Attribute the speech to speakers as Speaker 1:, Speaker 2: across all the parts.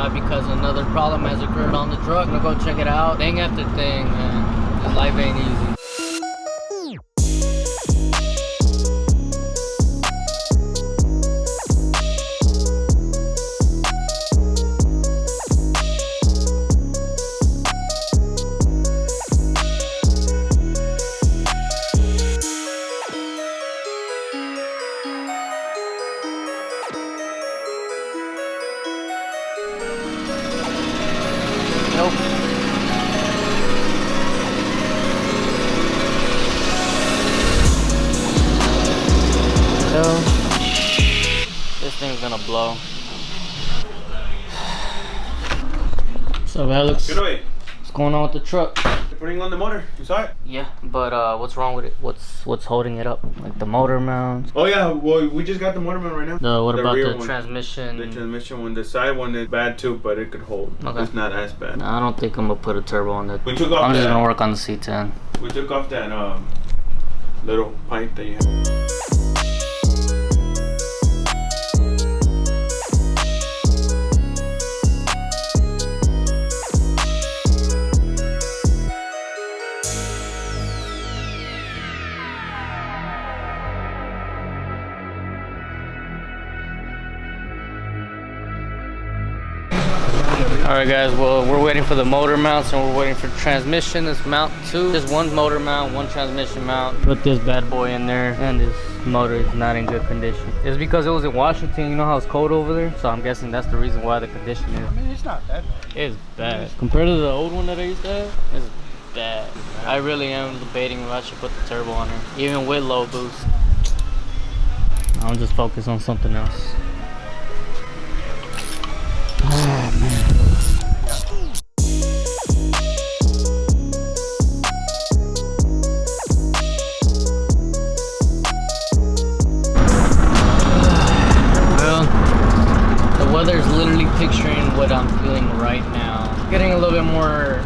Speaker 1: shot because another problem has occurred on the truck. I'm gonna go check it out. Thing after thing, man. This life ain't easy. Nope. So, this thing's gonna blow. So Alex, what's going on with the truck?
Speaker 2: You're putting on the motor. You saw it?
Speaker 1: Yeah, but what's wrong with it? What's holding it up? Like the motor mounts?
Speaker 2: Oh yeah, well we just got the motor mount right now.
Speaker 1: What about the
Speaker 2: one.
Speaker 1: transmission?
Speaker 2: The transmission one, the side one is bad too, but it could hold.
Speaker 1: Okay.
Speaker 2: It's not as bad.
Speaker 1: No, I don't think I'm gonna put a turbo on that.
Speaker 2: We took off
Speaker 1: I'm just gonna work on the C10.
Speaker 2: We took off that little pipe that you have.
Speaker 1: Alright guys, well we're waiting for the motor mounts and we're waiting for transmission. This mount too. Just one motor mount, one transmission mount. Put this bad boy in there, and this motor is not in good condition. It's because it was in Washington, you know how it's cold over there? So I'm guessing that's the reason why the condition is.
Speaker 2: I mean, it's not that bad.
Speaker 1: It's bad. Compared to the old one that I used to have, it's bad. I really am debating if I should put the turbo on her, even with low boost. I'll just focus on something else. Oh man. Weather's literally picturing what I'm feeling right now. Getting a little bit more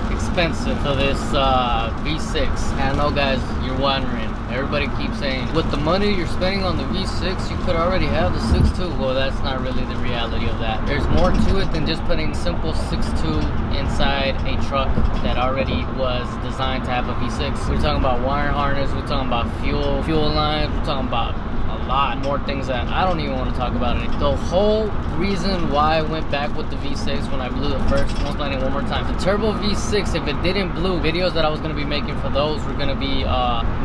Speaker 1: expensive for this V6. I know guys, you're wondering. Everybody keeps saying, with the money you're spending on the V6, you could already have the 6.2. Well, that's not really the reality of that. There's more to it than just putting simple 6.2 inside a truck that already was designed to have a V6. We're talking about wire harness, we're talking about fuel lines, we're talking about a lot more things that I don't even want to talk about it. The whole reason why I went back with the V6 when I blew it first, I'm explaining it one more time. The turbo V6, if it didn't blew, videos that I was going to be making for those were going to be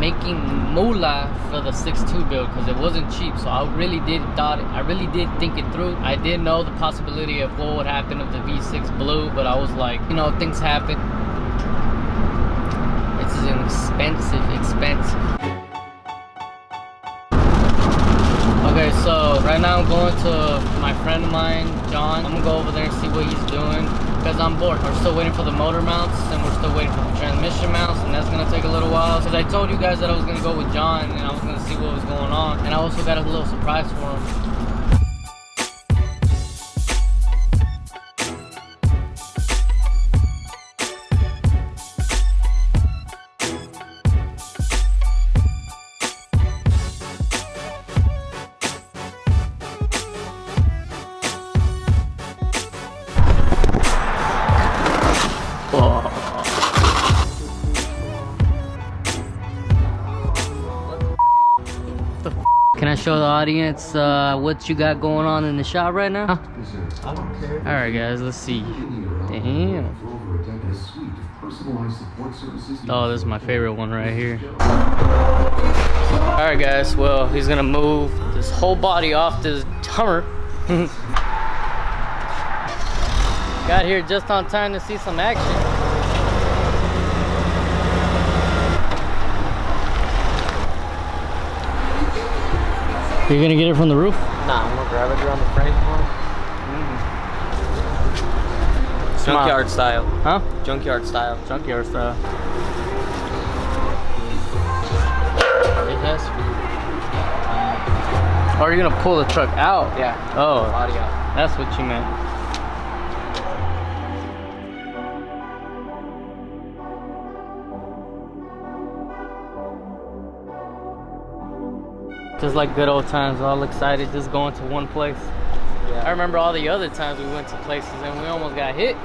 Speaker 1: making moolah for the 6.2 build, because it wasn't cheap. So I really did think it through. I did know the possibility of what would happen if the V6 blew, but I was like, you know, things happen. It's an expensive. Okay, so right now I'm going to my friend of mine, John. I'm gonna go over there and see what he's doing because I'm bored. We're still waiting for the motor mounts and we're still waiting for the transmission mounts, and that's gonna take a little while. Because I told you guys that I was gonna go with John and I was gonna see what was going on, and I also got a little surprise for him. Can I show the audience what you got going on in the shop right now? Huh? I don't care. Alright guys, let's see. Damn. Oh, this is my favorite one right here. Alright guys, well, he's gonna move this whole body off this Hummer. Got here just on time to see some action. You're gonna get it from the roof?
Speaker 3: Nah, I'm gonna grab it around the frame. Junkyard style.
Speaker 1: Huh?
Speaker 3: Junkyard style.
Speaker 1: Junkyard style. Or are you gonna pull the truck out?
Speaker 3: Yeah.
Speaker 1: Oh,
Speaker 3: Body out.
Speaker 1: that's what you meant. Just like good old times, all excited, just going to one place.
Speaker 3: Yeah.
Speaker 1: I remember all the other times we went to places and we almost got hit.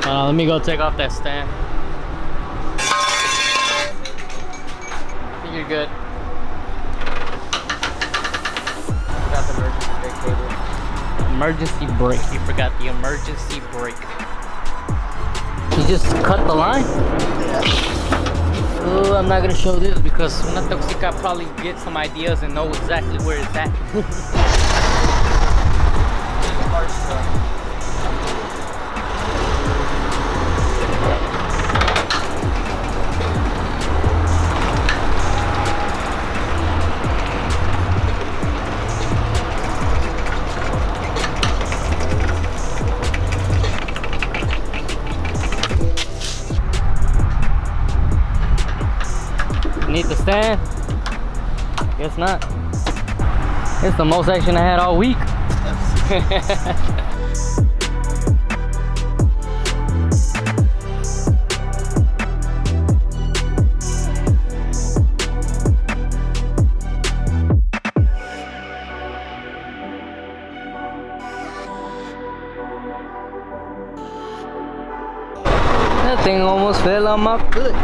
Speaker 1: Let me go take off that stand. I think you're good.
Speaker 3: Got the emergency brake cable.
Speaker 1: Emergency brake. You forgot the emergency brake. You just cut the line? Oh, I'm not gonna show this because una toxica probably get some ideas and know exactly where it's at. Need the stand? Guess not. It's the most action I had all week. That thing almost fell on my foot.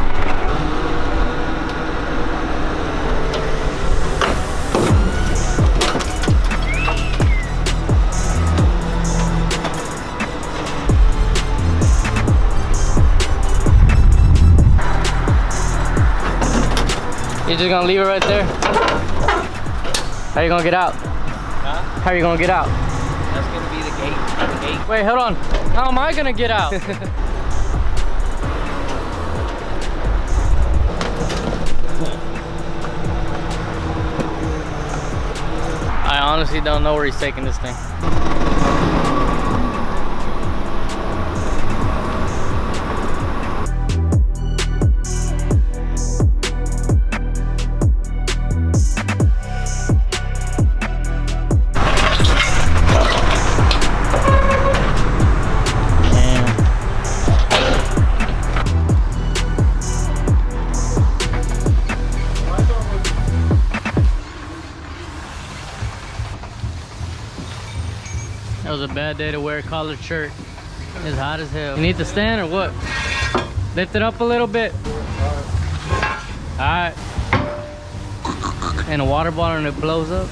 Speaker 1: You're just gonna leave it right there? How are you gonna get out?
Speaker 3: Huh?
Speaker 1: How are you gonna get out?
Speaker 3: That's gonna be the gate.
Speaker 1: Wait, hold on. How am I gonna get out? I honestly don't know where he's taking this thing. That was a bad day to wear a collared shirt. It's hot as hell. You need the stand or what? Lift it up a little bit. Alright. And a water bottle and it blows up.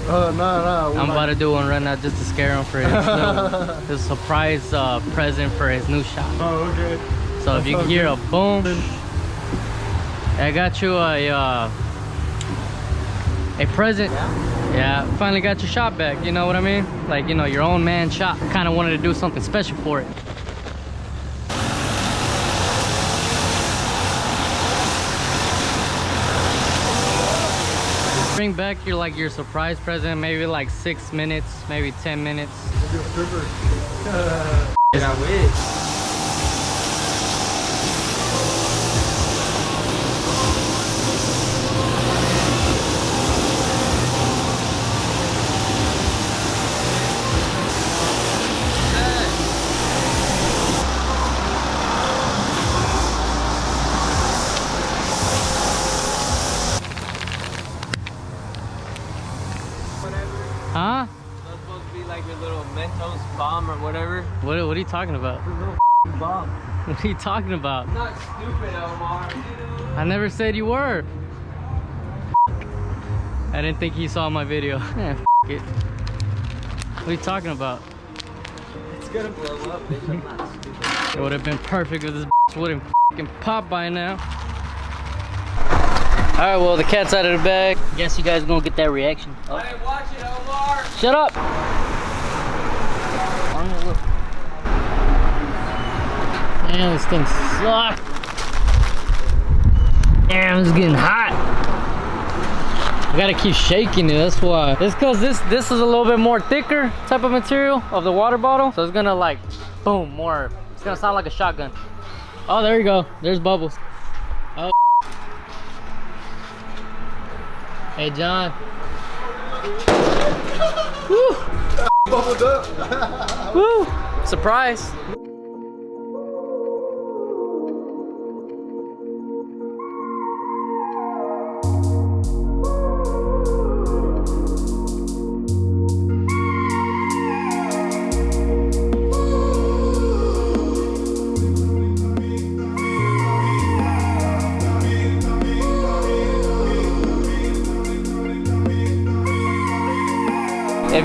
Speaker 2: No.
Speaker 1: I'm about to do one right now just to scare him for his surprise present for his new shop.
Speaker 2: Oh, okay.
Speaker 1: So if you hear a boom, I got you a present. Yeah, finally got your shop back, you know what I mean? Like, you know, your own man shop. Kind of wanted to do something special for it. Bring back your surprise present, maybe like 6 minutes, maybe 10 minutes.
Speaker 3: And I wish.
Speaker 1: Huh?
Speaker 3: That's supposed to be like a little Mentos bomb or whatever.
Speaker 1: What are you talking about?
Speaker 3: A little bomb.
Speaker 1: What are you talking about?
Speaker 3: I'm not stupid, Omar.
Speaker 1: I never said you were. I didn't think he saw my video. Yeah, it. What are you talking about?
Speaker 3: It's gonna blow up, bitch. I'm not stupid.
Speaker 1: It would have been perfect if this wouldn't pop by now. Alright, well, the cat's out of the bag. Guess you guys gonna get that reaction. Oh.
Speaker 3: I didn't watch it, Omar.
Speaker 1: Shut up! Man, this thing sucks. Damn, it's getting hot. I gotta keep shaking it, that's why. It's cause this is a little bit more thicker type of material of the water bottle. So it's gonna like, boom, more. It's gonna sound like a shotgun. Oh, there you go. There's bubbles. Oh. Hey, John. Woo!
Speaker 2: Bubbled up.
Speaker 1: Woo! Surprise!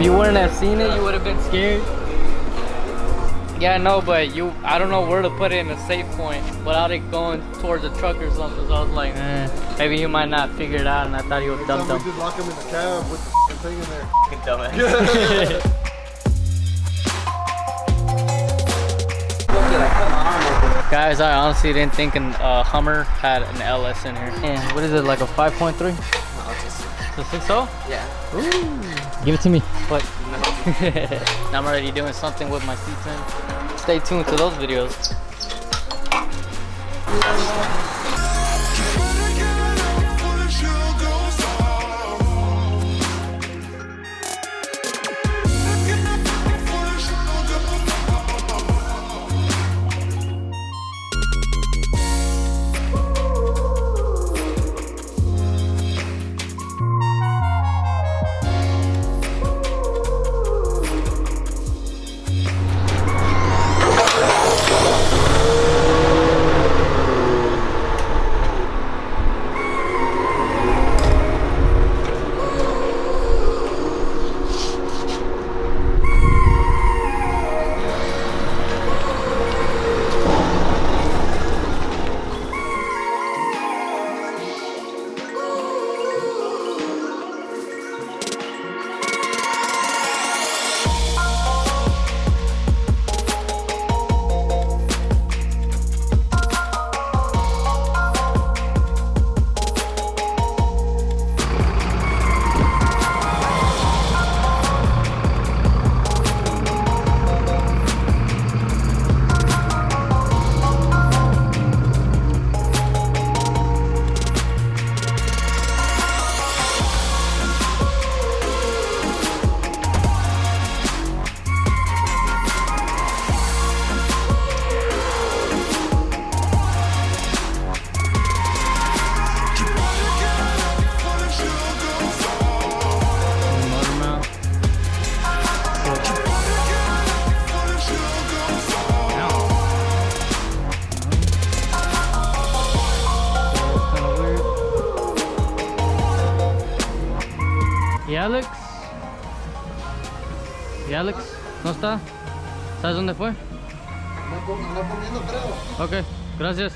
Speaker 1: you wouldn't have seen it, you would have been scared. Yeah, no, but I don't know where to put it in a safe point without it going towards a truck or something. So I was like, maybe he might not figure it out, and I thought he was dumb.
Speaker 4: We just lock him in the cab with the thing in there.
Speaker 3: Fucking dumbass.
Speaker 1: Guys, I honestly didn't think a Hummer had an LS in here. Yeah, what is it, like a 5.3?
Speaker 3: No, it's
Speaker 1: The 6.0?
Speaker 3: yeah.
Speaker 1: Ooh. Give it to me. What?
Speaker 3: No.
Speaker 1: Now I'm already doing something with my seats in. Stay tuned to those videos. ¿Y Alex? ¿Y Alex? ¿No está? ¿Sabes dónde fue?
Speaker 4: Anda comiendo, creo.
Speaker 1: Ok, gracias.